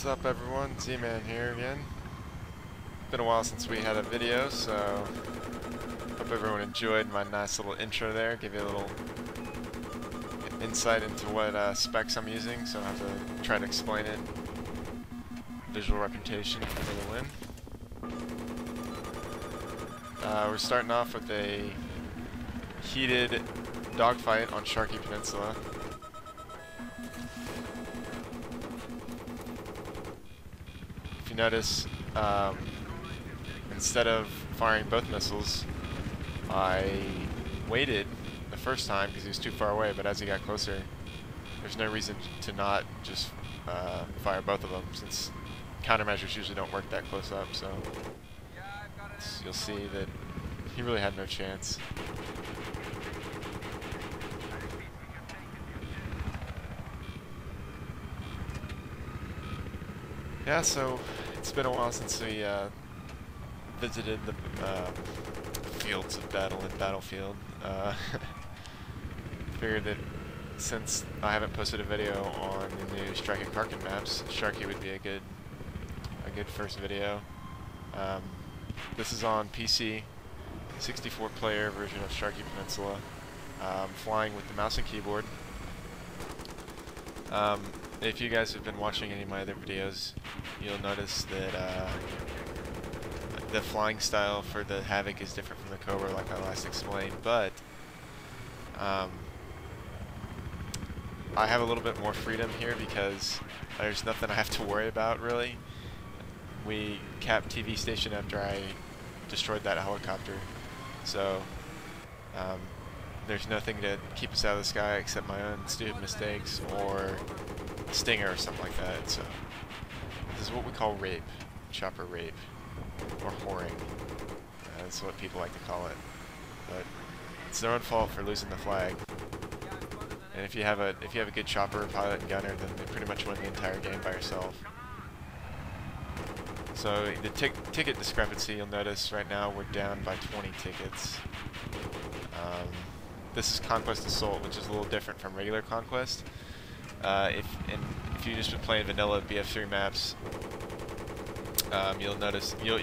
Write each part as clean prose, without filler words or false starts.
What's up everyone, Z-Man here again. Been a while since we had a video, so hope everyone enjoyed my nice little intro there. Give you a little insight into what specs I'm using, so I have to try to explain it. Visual representation for the win. We're starting off with a heated dogfight on Sharqi Peninsula. If you notice, instead of firing both missiles, I waited the first time because he was too far away, but as he got closer, there's no reason to not just fire both of them, since countermeasures usually don't work that close up, so you'll see that he really had no chance. Yeah, so it's been a while since we visited the fields of battle in Battlefield. Figured that since I haven't posted a video on the new Sharqi Karkin maps, Sharqi would be a good first video. This is on PC, 64-player version of Sharqi Peninsula, flying with the mouse and keyboard. If you guys have been watching any of my other videos, you'll notice that the flying style for the Havoc is different from the Cobra, like I last explained, but I have a little bit more freedom here because there's nothing I have to worry about, really. We capped TV station after I destroyed that helicopter, so there's nothing to keep us out of the sky except my own stupid mistakes or a stinger or something like that. So this is what we call rape, chopper rape, or whoring. That's what people like to call it. But it's their own fault for losing the flag. And if you have a good chopper, pilot, and gunner, then they pretty much win the entire game by yourself. So the ticket discrepancy, you'll notice right now we're down by 20 tickets. This is Conquest Assault, which is a little different from regular Conquest. If you just been playing vanilla BF3 maps, you'll notice you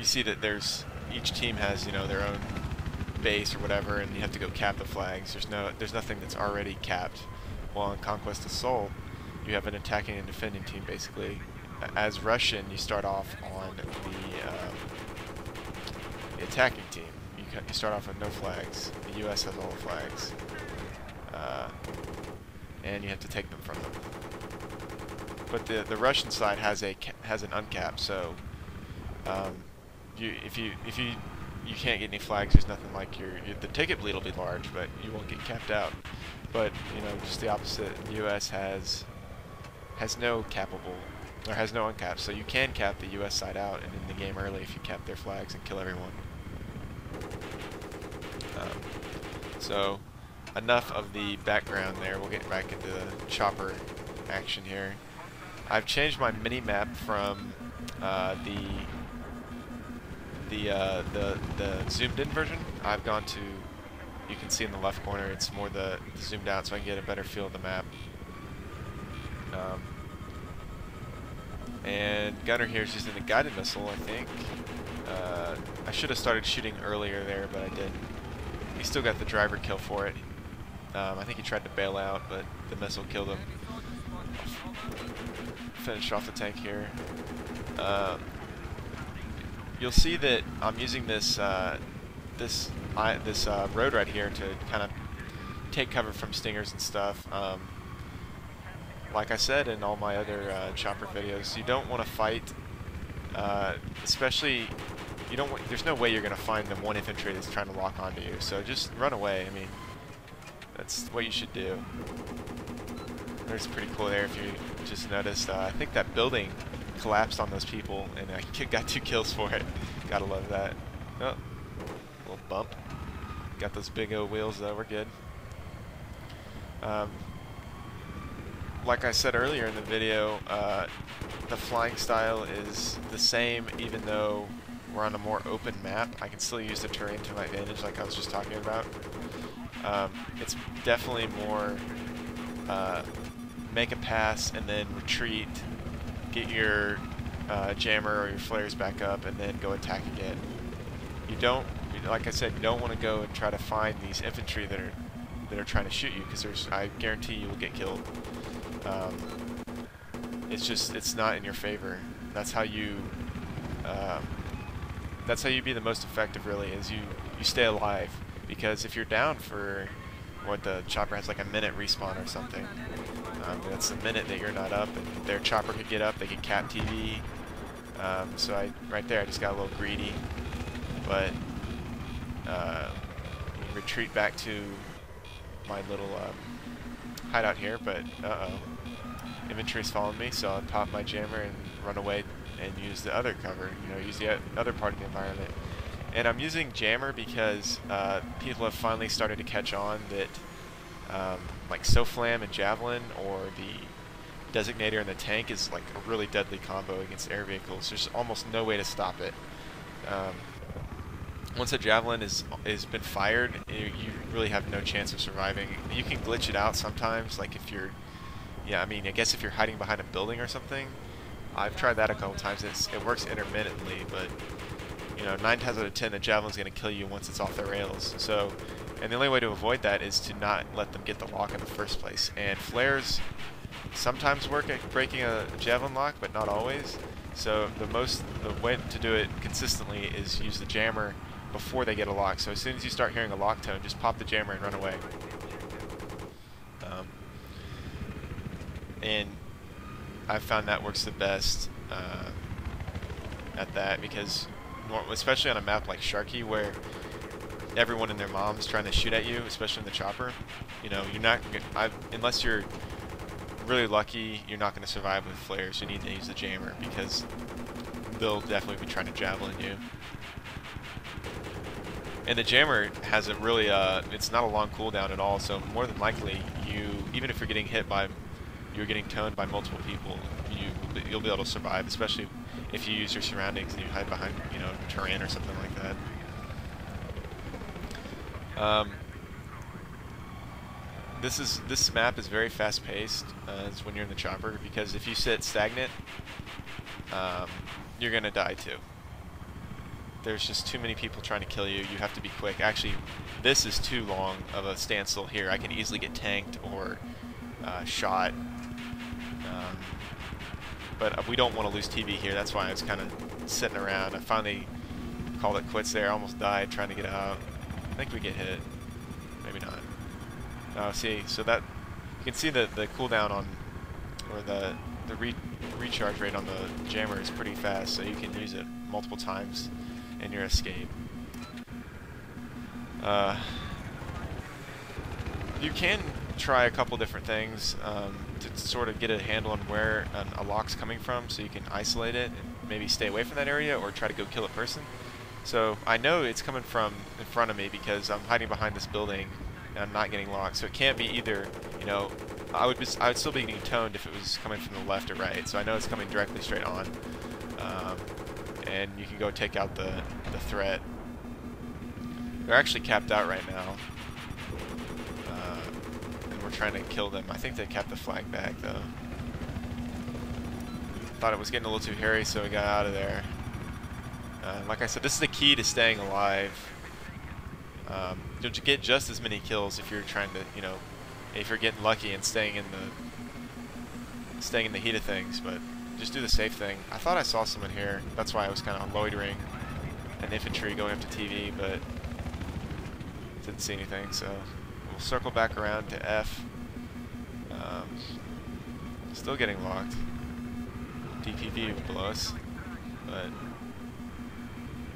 see that each team has their own base or whatever, and you have to go cap the flags. There's nothing that's already capped. While in Conquest Assault, you have an attacking and defending team basically. As Russian, you start off on the attacking team. You start off with no flags. The U.S. has all the flags, and you have to take them from them. But the Russian side has an uncap, so if you can't get any flags, there's nothing like the ticket bleed will be large, but you won't get capped out. But just the opposite. The U.S. has no cappable. Or has no uncaps, so you can cap the U.S. side out and end the game early if you cap their flags and kill everyone. So enough of the background there. We'll get back into the chopper action here. I've changed my mini map from the zoomed in version. I've gone to, you can see in the left corner, it's more the zoomed out, so I can get a better feel of the map. And Gunner here is using the guided missile, I think. I should have started shooting earlier there, but I didn't. He still got the driver kill for it. I think he tried to bail out, but the missile killed him. Finish off the tank here. You'll see that I'm using this road right here to kind of take cover from stingers and stuff. Like I said in all my other chopper videos, you don't want to fight, especially there's no way you're going to find the one infantry that's trying to lock onto you, so just run away. I mean, that's what you should do. There's pretty cool there if you just noticed. I think that building collapsed on those people, and I got 2 kills for it. Gotta love that. Oh, little bump. Got those big old wheels though, we're good. Like I said earlier in the video, the flying style is the same even though we're on a more open map. I can still use the terrain to my advantage like I was just talking about. It's definitely more make a pass, and then retreat, get your jammer or your flares back up, and then go attack again. You don't, like I said, you don't want to go and try to find these infantry that are trying to shoot you, because I guarantee you will get killed. It's not in your favor. That's how you be the most effective, really, is you stay alive. Because if you're down for what, the chopper has like a minute respawn or something, that's the minute that you're not up, and their chopper could get up, they could cap TV. So right there I just got a little greedy, but retreat back to my little hideout here, but infantry's following me, so I'll pop my jammer and run away and use the other cover, use the other part of the environment. And I'm using jammer because people have finally started to catch on that like SOFLAM and Javelin, or the Designator and the tank, is like a really deadly combo against air vehicles. There's almost no way to stop it. Once a Javelin is been fired, you really have no chance of surviving. You can glitch it out sometimes, like if you're, I guess if you're hiding behind a building or something. I've tried that a couple times. It works intermittently, but 9 times out of 10, the Javelin's going to kill you once it's off the rails. So, and the only way to avoid that is to not let them get the lock in the first place. And flares sometimes work at breaking a Javelin lock, but not always. So the way to do it consistently is use the jammer before they get a lock. So as soon as you start hearing a lock tone, just pop the jammer and run away. And I've found that works the best at that, because especially on a map like Sharqi, where everyone and their mom's trying to shoot at you, especially in the chopper, you're not, unless you're really lucky, you're not going to survive with flares. You need to use the jammer, because they'll definitely be trying to javelin you. And the jammer has a really, it's not a long cooldown at all, so more than likely, even if you're getting toned by multiple people, you'll be able to survive, especially if you use your surroundings and you hide behind, terrain or something like that. This map is very fast-paced when you're in the chopper, because if you sit stagnant, you're gonna die too. There's just too many people trying to kill you. You have to be quick. Actually, this is too long of a standstill here. I can easily get tanked or shot. But we don't want to lose TV here. That's why I was kind of sitting around. I finally called it quits there. I almost died trying to get out. I think we get hit. Maybe not. Oh, see, so that you can see the cooldown on, or the recharge rate on the jammer is pretty fast, so you can use it multiple times in your escape. You can try a couple different things to sort of get a handle on where a lock's coming from, so you can isolate it and maybe stay away from that area, or try to go kill a person. So I know it's coming from in front of me because I'm hiding behind this building and I'm not getting locked. So it can't be either, I would still be getting toned if it was coming from the left or right. So I know it's coming directly straight on, and you can go take out the threat. They're actually capped out right now. We're trying to kill them. I think they kept the flag back though. Thought it was getting a little too hairy, so we got out of there. Like I said, this is the key to staying alive. You'll get just as many kills if you're trying to, if you're getting lucky and staying in the heat of things. But just do the safe thing. I thought I saw someone here. That's why I was kind of loitering, an infantry going up to TV, but didn't see anything. So we'll circle back around to F. Still getting locked. DPV below us, but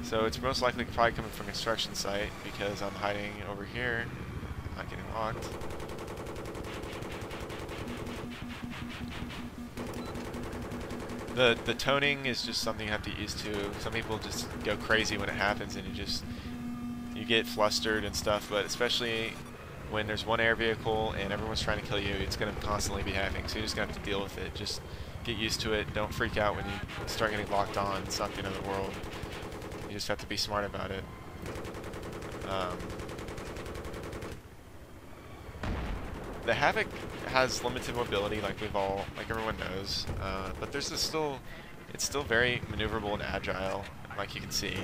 so it's most likely probably coming from construction site because I'm hiding over here. I'm not getting locked. The toning is just something you have to get used to. Some people just go crazy when it happens, and you get flustered and stuff. But especially when there's one air vehicle and everyone's trying to kill you, it's going to constantly be happening. So you're just going to have to deal with it. Just get used to it. Don't freak out when you start getting locked on. It's not the end of the world. You just have to be smart about it. The Havoc has limited mobility, like everyone knows, but there's it's still very maneuverable and agile, like you can see.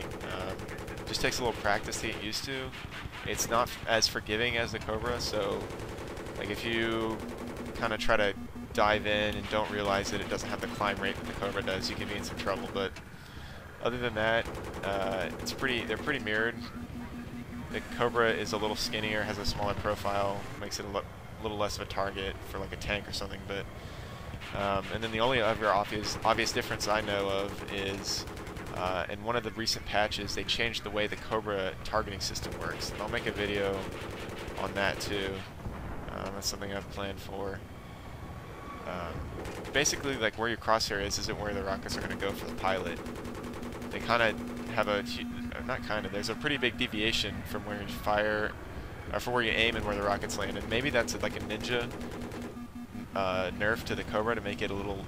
Just takes a little practice to get used to. It's not as forgiving as the Cobra, so like if you kind of try to dive in and don't realize that it doesn't have the climb rate that the Cobra does, you can be in some trouble. But other than that, they're pretty mirrored. The Cobra is a little skinnier, has a smaller profile, makes it a little less of a target for like a tank or something. But and then the only other obvious difference I know of is in one of the recent patches they changed the way the Cobra targeting system works. And I'll make a video on that too. That's something I've planned for. Basically, like where your crosshair is isn't where the rockets are going to go for the pilot. They kind of have there's a pretty big deviation from where you fire, or from where you aim and where the rockets land. And maybe that's like a ninja nerf to the Cobra to make it a little,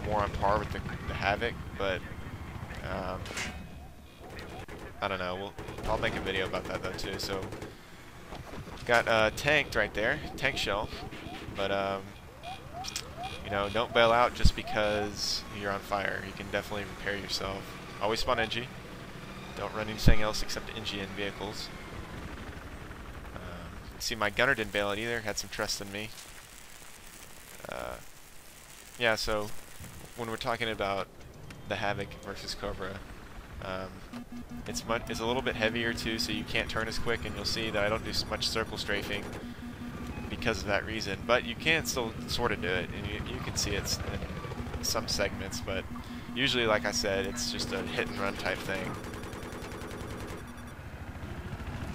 more on par with the Havoc. But I don't know. I'll make a video about that though too. So got tanked right there, tank shell. But don't bail out just because you're on fire. You can definitely repair yourself. Always spawn NG. Don't run anything else except NG in vehicles. See, my gunner didn't bail out either. Had some trust in me. Yeah, so when we're talking about the Havoc versus Cobra, it's a little bit heavier too, so you can't turn as quick, and you'll see that I don't do much circle strafing because of that reason. But you can still sort of do it, and you can see it in some segments, but usually, like I said, it's just a hit and run type thing.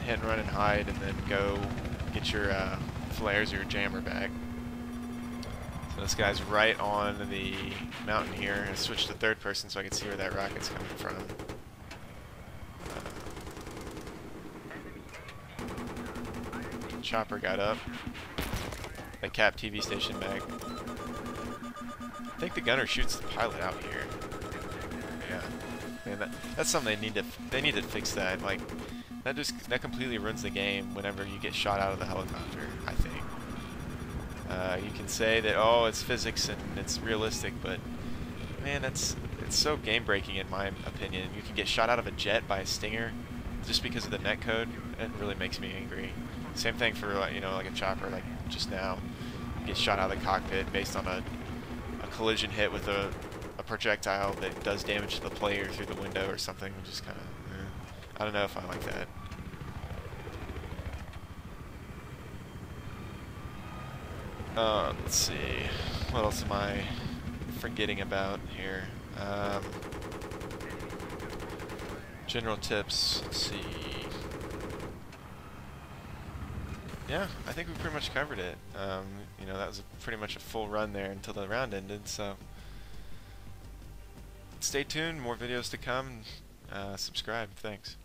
Hit and run and hide, and then go get your flares or your jammer back. So this guy's right on the mountain here. I switched to third person so I can see where that rocket's coming from. Chopper got up. They capped TV station back. I think the gunner shoots the pilot out here. Yeah, man, that's something they need to fix that. Like that completely ruins the game whenever you get shot out of the helicopter. I think you can say that, oh, it's physics and it's realistic, but man, it's so game breaking in my opinion. You can get shot out of a jet by a Stinger just because of the netcode. It really makes me angry. Same thing for like a chopper, like just now. You get shot out of the cockpit based on a collision hit with a projectile that does damage to the player through the window or something. Just kind of, I don't know if I like that. Let's see, what else am I forgetting about here? General tips. Let's see. Yeah, I think we pretty much covered it. That was pretty much a full run there until the round ended, so stay tuned, more videos to come. Subscribe, thanks.